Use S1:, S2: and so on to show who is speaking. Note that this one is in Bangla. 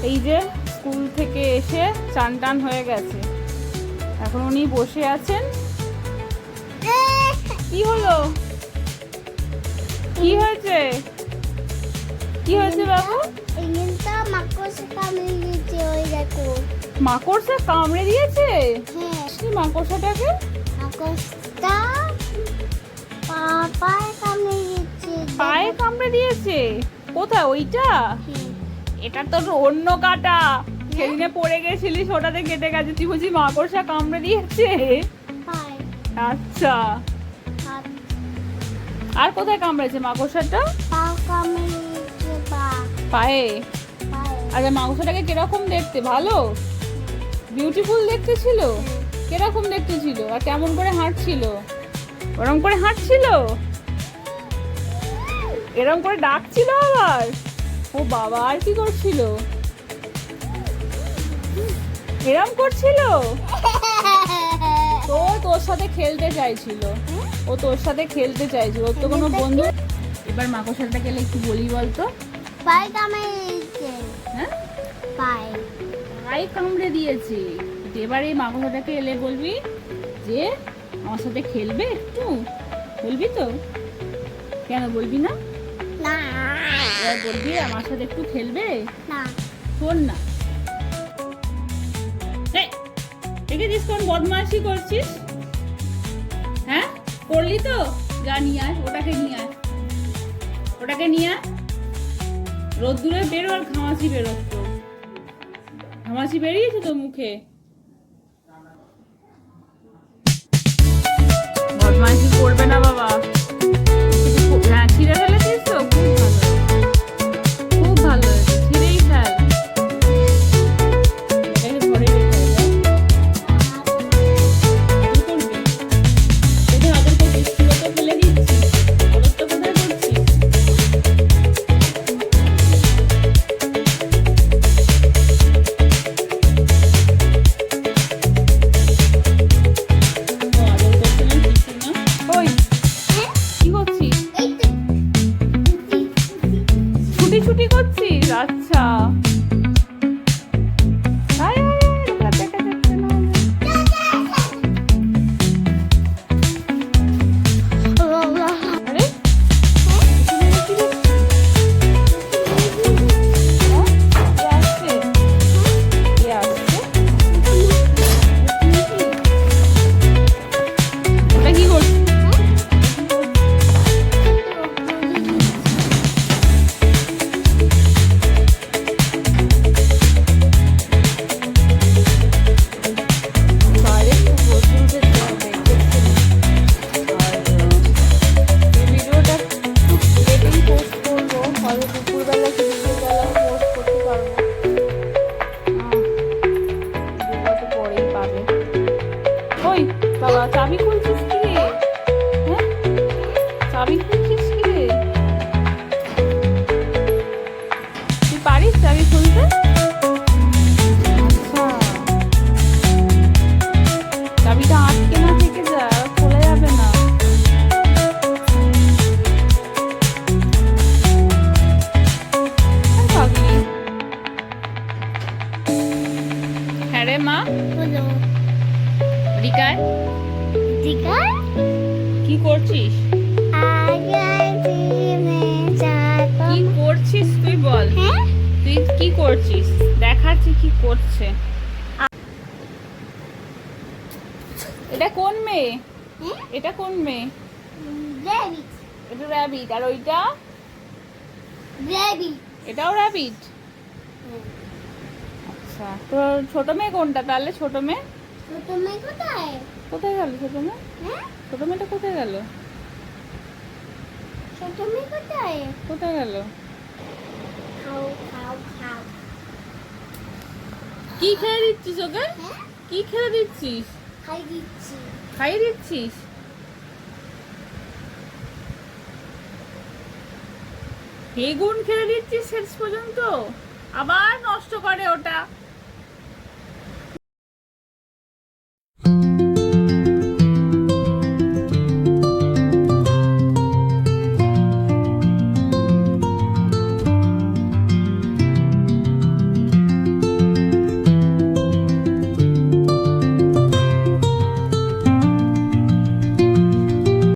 S1: এই যে স্কুল থেকে এসে চান টান হয়ে গেছে, এখন উনি বসে আছেন। কি হলো? কি হয়েছে? কি হয়েছে বাবু? মাকড়সা কামড়ে দিয়েছে? মাকড়সাটাকে পায়ে কামড়ে দিয়েছে? কোথায় ওইটা? এটা তো অন্য কাটা, সেদিনে পড়ে গেছিলিস ওটাতে কেটে গেছে। তুই বলছিস মাকড়সা কামড়ে দিয়েছে? আচ্ছা, আর কোথায় কামড়েছে মাকড়সাটা? পায়ে। আচ্ছা, মাকড়সাটাকে কিরকম দেখতে? ভালো, বিউটিফুল দেখতে ছিল? কিরকম দেখতে ছিল? আর কেমন করে হাঁটছিল? ওরম করে হাঁটছিল? এরম করে ডাকছিল আবার? ও বাবা, আর কি করছিল? এরম করছিল? তো তোর সাথে খেলতে চাইছিল, ও তোর সাথে খেলতে চাইছিল, ওর তো কোনো বন্ধু। এবার মাকড়সাটা গেলে একটু বলি বলতো।
S2: পায়ে কামড়ে দিয়েছে।
S1: হ্যাঁ,
S2: পায়ে
S1: কামড়ে দিয়েছে। এবার এই মাকড়সাটাকে এলে বলবি যে আমার সাথে খেলবে, একটু বলবি তো? কেন বলবি না?
S2: না,
S1: এবার বলবি আমার সাথে একটু খেলবে?
S2: না,
S1: শোন না, দেখেছিস কোন বদমাইশি করছিস? হ্যাঁ, করলি তো? যা নিয়ে আয়, ওটাকে নিয়ে আয়, ওটাকে নিয়ে আয়। রোদ্দুরে বেরো, আর ঘামাচি বেরোতো। ঘামাচি বেরিয়েছে তো মুখে? বদমাইশি করবে না বাবা। হ্যাঁ, ছিঁড়ে ফেলেছিস তো? খুব ভালো হয়েছে, ছিঁড়েই ফেল। ঘরে ফেলে দিচ্ছি, অবস্থা কোথায় করছিস? ছুটি করছিস? আচ্ছা, বাবা, চাবি খুলছিস কি রে? হ্যাঁ, চাবি খুলছিস কি রে? তুই পারিস চাবি খুলতে? আচ্ছা, চাবিটা আটকে না থেকে যা, খোলা যাবে না। হ্যাঁ রে মা। রিকায়, কি করছিস? কি করছিস তুই বল? তুই কি করছিস? দেখাচ্ছি কি করছে। এটা কোন মেয়ে? এটা কোন মেয়ে? এটা র্যাবিট। আর ওইটা? এটাও র্যাবিট। আচ্ছা, তো ছোট মেয়ে কোনটা তাহলে? ছোট মেয়ে
S2: কোথায়?
S1: কোথায় গেল? ছোট মেয়ে, ছোট মেয়েটা কোথায় গেল? কোথায় গেল? কি খেয়ে দিচ্ছিস ওকে? কি খেয়ে দিচ্ছিস? খাইয়ে দিচ্ছিস? বেগুন খেয়ে দিচ্ছিস শেষ পর্যন্ত? আবার নষ্ট করে ওটা।